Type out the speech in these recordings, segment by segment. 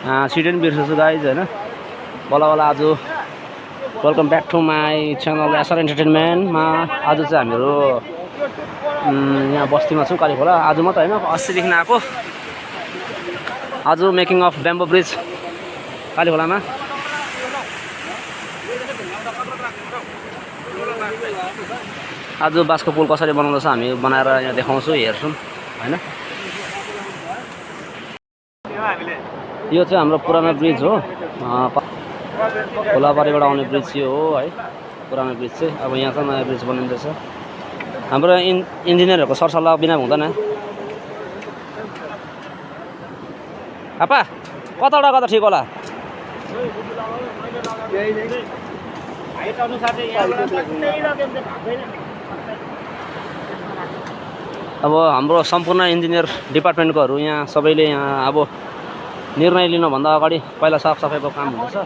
city पनि बिर्सेछु guys होइन बल्ल बल्ल आज welcome back to my channel SR एन्टरटेनमेन्टमा आज चाहिँ हामीहरू यहाँ बस्तीमा छौँ कालीखोला आज मात्रै होइन अस्तिदेखि आएको आज मेकिङ अफ ब्याम्बो ब्रिज कालीखोलामा आज बाँसको पुल कसरी बनाउँदैछ हामी बनाएर यहाँ देखाउँछु हेर्छौँ होइन यो चाहिँ हाम्रो पुरानो ब्रिज हो खोलाबारीबाट आउने ब्रिज यो हो है पुरानो ब्रिज चाहिँ अब यहाँ चाहिँ नयाँ ब्रिज बनिँदैछ हाम्रो इन्जिनियरहरूको सरसल्लाह बिना हुँदैन आपा कताबाट गर्दा ठिक होला अब हाम्रो सम्पूर्ण इन्जिनियर डिपार्टमेन्टकोहरू यहाँ सबैले यहाँ अब निर्णय लिनुभन्दा अगाडि पहिला साफसफाइको काम हुँदैछ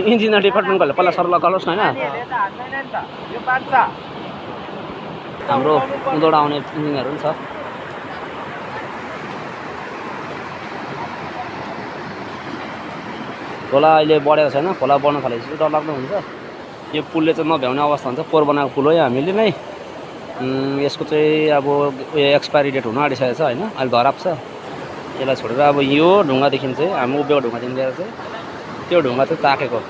इन्जिनियर डिपार्टमेन्टकोहरूले पहिला सरल्लाह गरोस् न होइन हाम्रो उँधोबाट आउने इन्जिनियरहरू पनि छ खोला अहिले बढेको छैन खोला बढ्न थालेपछि डर लाग्दो हुन्छ यो पुलले चाहिँ नभ्याउने अवस्था हुन्छ पोहोर बनाएको पुल हो हामीले नै यसको चाहिँ अब उयो एक्सपायरी डेट हुन आँटिसकेको छ होइन अहिले धराप छ यसलाई छोडेर अब यो ढुङ्गादेखि चाहिँ हामी उभिएको ढुङ्गादेखि लिएर चाहिँ त्यो ढुङ्गा चाहिँ ताकेको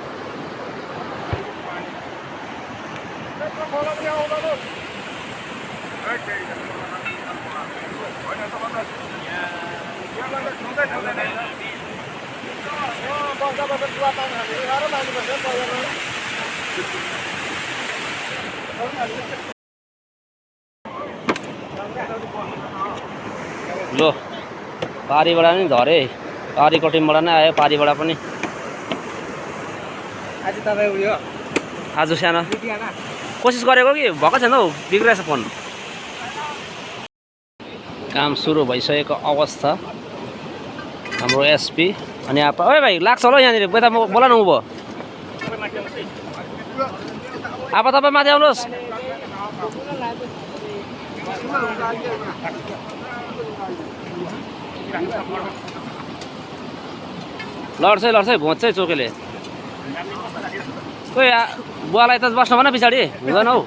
लो पारीबाट नि झरे पारीको टिमबाट नै आयो पारीबाट पनि आज सानो कोसिस गरेको कि भएको छैन हौ बिग्रेछ फोन काम सुरु भइसकेको अवस्था हाम्रो एसपी अनि आपा ओए भाइ लाग्छ होला यहाँनिर बेता बोला न उँभो आपा तपाईँ माथि आउनुहोस् लड्छ भोज चाहिँ चोकेले खोइ बुवालाई त बस्नु भन पछाडि हुँदैन हौ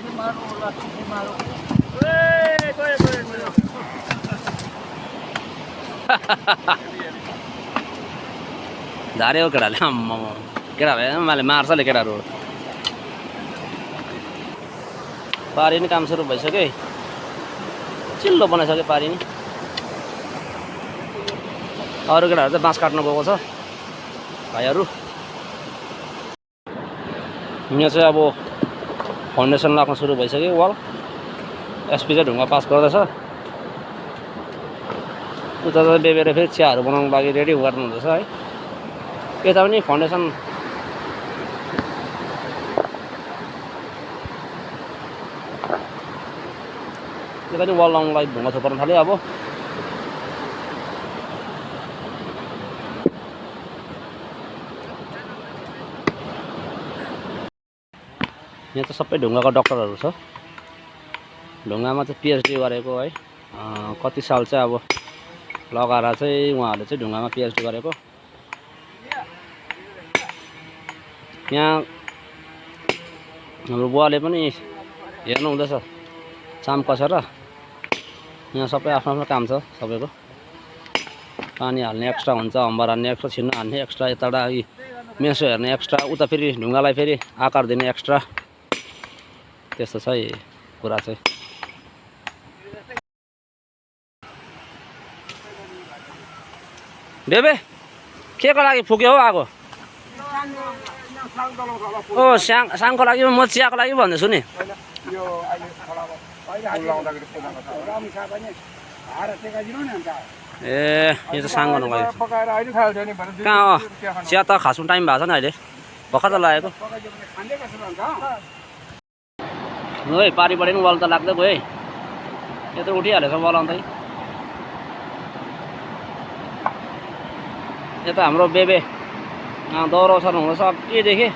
झारे हो केटाले केटा भए मैले मार्छले केटाहरू पारी नि काम सुरु भइसक्यो चिल्लो बनाइसक्यो पारी नि अरू केटाहरू चाहिँ बाँस काट्नु गएको छ भाइहरू यहाँ चाहिँ अब फाउन्डेसन लाग्न सुरु भइसक्यो वाल एसपी चाहिँ ढुङ्गा पास गर्दैछ उता चाहिँ बेबेर फेरि चियाहरू बनाउनु लागि रेडी गर्नु हुँदैछ है यता पनि फाउन्डेसन यता पनि वाल लाउनुलाई ढुङ्गा थुपार्नु थाल्यो अब यहाँ चाहिँ सबै ढुङ्गाको डक्टरहरू छ ढुङ्गामा चाहिँ पिएचडी गरेको है कति साल चाहिँ अब लगाएर चाहिँ उहाँहरूले चाहिँ ढुङ्गामा पिएचडी गरेको यहाँ हाम्रो बुवाले पनि हेर्नु हुँदैछ चाम कसेर यहाँ सबै आफ्नो आफ्नो काम छ सबैको पानी हाल्ने एक्स्ट्रा हुन्छ हम्बर हाल्ने एक्स्ट्रा छिन्नु हाल्ने एक्स्ट्रा यताबाट मेसो हेर्ने एक्स्ट्रा उता फेरि ढुङ्गालाई फेरि आकार दिने एक्स्ट्रा त्यस्तो छ कुरा चाहिँ बेबे के को लागि फुक्यो हौ आगो ओ साङको लागि म चियाको लागि भन्दैछु नि ए यो चाहिँ साङ गर्नुको लागि कहाँ हो चिया त खासमा टाइम भएको छ नि अहिले भर्खर त लागेको है पारिबाट पनि वाल त लाग्दै गयो है यत्रो उठिहालेछ वाल अन्त यता हाम्रो बेबे दौराउछन् हुन सकिएदेखि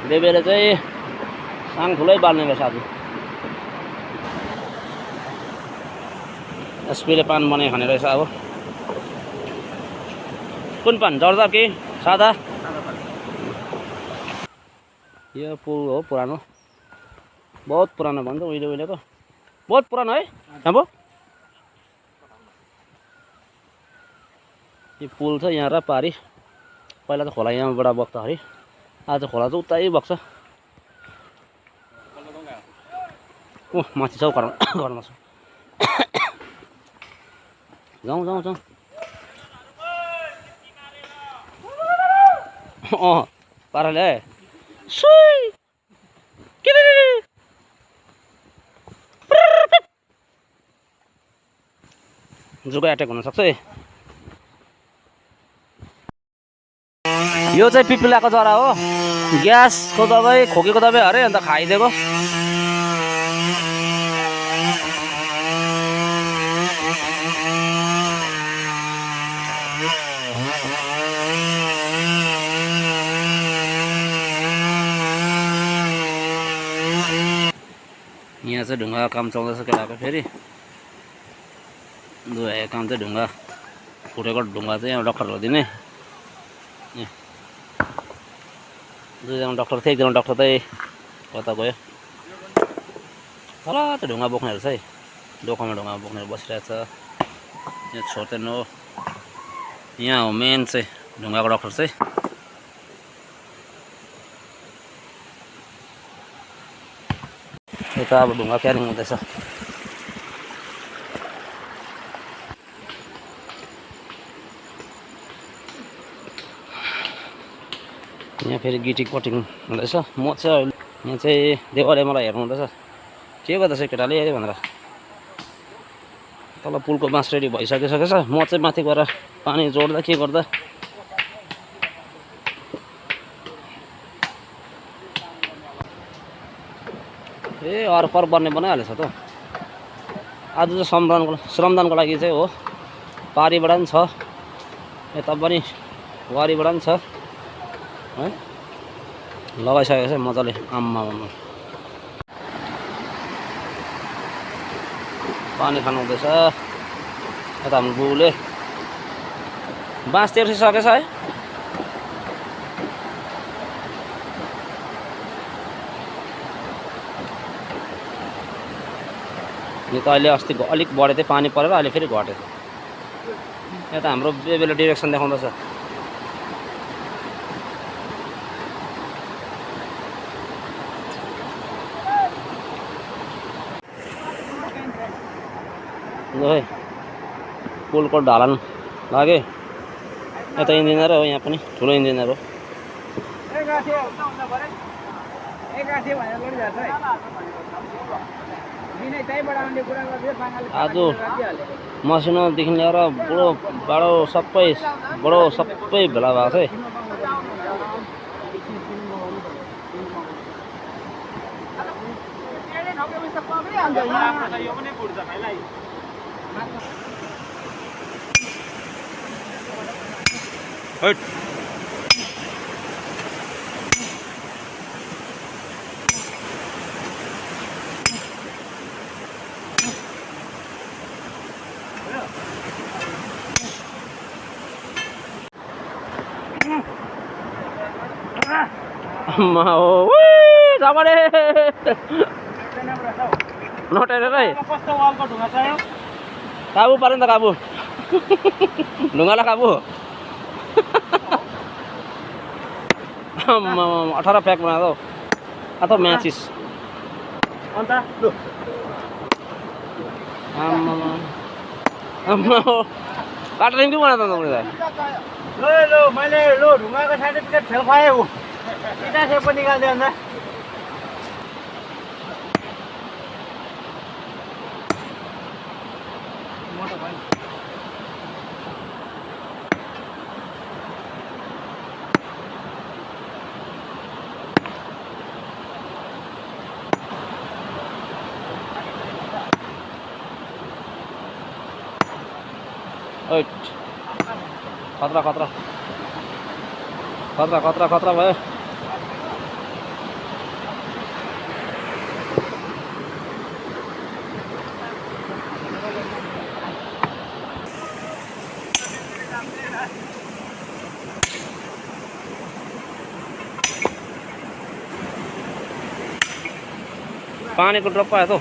बेबेले चाहिँ साङ ठुलै बाल्ने रहेछ आज एसपीले पान बनाइ खाने रहेछ अब कुन पान जर्दा कि सादा यो पुल हो पुरानो बहुत पुरानो भन्छ उहिले उहिलेको बहुत पुरानो है अब यो पुल छ यहाँ र पारी पहिला त खोला यहाँबाट बग्दाखेरि आज खोला चाहिँ उतै बग्छ ओ माथि छौ घरमा छ जाउँ जाउँ जाउँ पाराले सुई जुगा एट्याक हुनसक्छ है यो चाहिँ पिपिलाको जरा हो ग्यासको दबाई खोकीको दबाई अरे अन्त खाइदिएको यहाँ चाहिँ ढुङ्गा काम चल्दैछ केटाको फेरि दुई काम चाहिँ ढुङ्गा फुटेको ढुङ्गा चाहिँ यहाँ डक्टरहरू दिने दुईजना डक्टर थियो एकजना डक्टर चाहिँ कता गयो तल त्यो ढुङ्गा बोक्नेहरू चाहिँ दोकानमा ढुङ्गा बोक्नेहरू बसिरहेछ यहाँ छोड्दैन हो यहाँ हो मेन चाहिँ ढुङ्गाको डक्टर चाहिँ यता अब ढुङ्गा क्यारिङ हुँदैछ यहाँ फेरि गिटी कटिङ हुँदैछ म चाहिँ यहाँ चाहिँ देवले मलाई हेर्नु हुँदैछ के गर्दैछ केटाले अरे भनेर तल पुलको बाँस रेडी भइसकिसकेछ म चाहिँ माथि गएर पानी जोड्दा के गर्दा ए अरपर बन्ने बनाइहालेछ त आज चाहिँ श्रमदानको लागि चाहिँ हो पारीबाट पनि छ यता पनि वारीबाट पनि छ है लगाइसकेको छ मजाले आम्मा पानी खानु हुँदैछ यता हाम्रो बुबुले बाँस तेर्सिसकेछ है यो त अहिले अस्ति अलिक बढेको थियो पानी परेर अहिले फेरि घट्यो यता हाम्रो बेबीले डिरेक्सन देखाउँदैछ है पुलको ढालन लाग्यो यता इन्जिनियर हो यहाँ पनि ठुलो इन्जिनियर हो आज मसिनोदेखि लिएर बुढो बाडो सबै भेला भएको छ है mau sama deh noter deh kabu paling tak kabu lungalah kabu 18 pack बना दो atau मैचिस अन्त लु आम्मा काट्रिङ के बना त तपाईले लो मैले लो ढुङ्गाको सर्टिफिकेट फेल पाए हो इटा से पनि निकाल्दै अन्त खतरा भयो पानीको ड्रप पायो त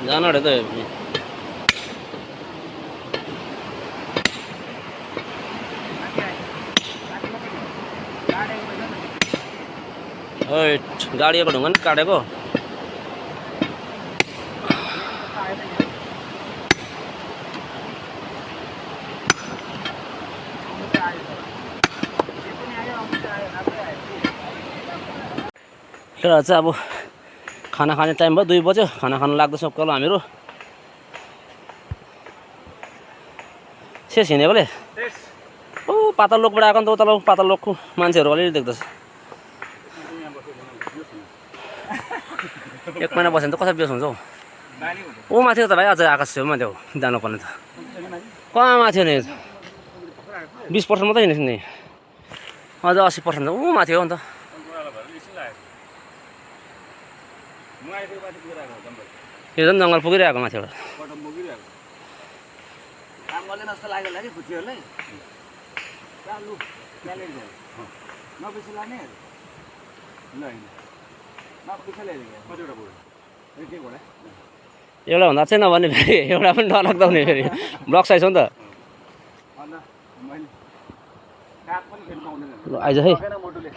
जान अरे त गाडीको ढुङ्गा नि काटेको तर चाहिँ अब खाना खाने टाइम भयो 2 बज्यो खाना खान लाग्दैछ उकालो हामीहरू शेष हिँड्यो बोले ओ पातल लोकबाट आएको नि त उता पातल लोकको मान्छेहरू अलिअलि देख्दैछ 1 महिना बस्यो भने त कसरी बेस हुन्छ हौ ऊ माथि त भाइ अझ आकाश छेउमा त्यो जानुपर्ने त कहाँ माथि नि 20% मात्रै हिँडेछ नि अझ 80% ऊ माथि हो नि त यो झन् जङ्गल पुगिरहेको माथिबाट काम गर्दैन जस्तो लाग्यो होला कि खुच्चीहरूलाई लु नपिछे लाने ल नपिछे ल्याइदिएको कतिवटा पुग्यो एक घोडा एउटा भन्दा चाहिँ नभने फेरि एउटा पनि डरलाग्दो हुने फेरि ब्लक साइज हो नि त अन्त मैले काठ पनि फेर्नु पाउँदैन ल आइज है मोटुले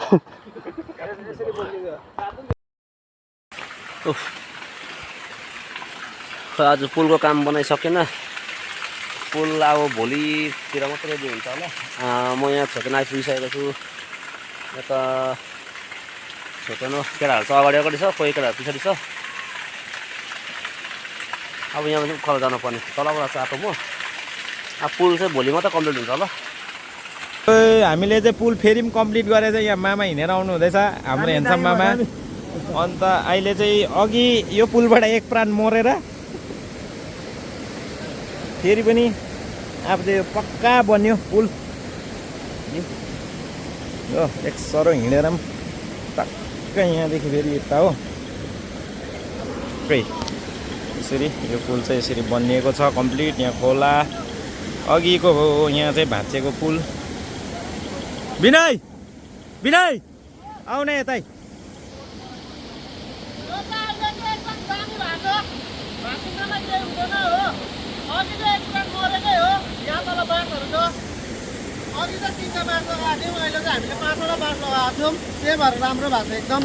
उफ आज पुलको काम बनाइसकेन पुल अब भोलितिर मात्रै रेडी हुन्छ होला म यहाँ छोटो आइपुगिसकेको छु यता छोटो केटाहरू चाहिँ अगाडि छ कोही केटाहरू पछाडि छ अब यहाँ पनि उकालो जानुपर्ने तलबाट चाहिँ आएको म अब पुल चाहिँ भोलि मात्रै कम्प्लिट हुन्छ होला हामीले चाहिँ पुल फेरि पनि कम्प्लिट गरेर चाहिँ यहाँ मामा हिँडेर आउनु हुँदैछ हाम्रो हेन्सम मामा अन्त अहिले चाहिँ अघि यो पुलबाट एक प्राण मरेर फेरि पनि अब चाहिँ पक्का बन्यो पुल हो एक सरो हिँडेर पनि टक्क यहाँदेखि फेरि यता हो यसरी यो पुल चाहिँ यसरी बनिएको छ कम्प्लिट यहाँ खोला अघिको हो यहाँ चाहिँ भाँचेको पुल विनय विनय आउने यतै अघि त 3टा बाँस लगाएको थियौँ अहिले चाहिँ हामीले 5वटा बाँस लगाएको थियौँ त्यही भएर राम्रो भएको छ एकदम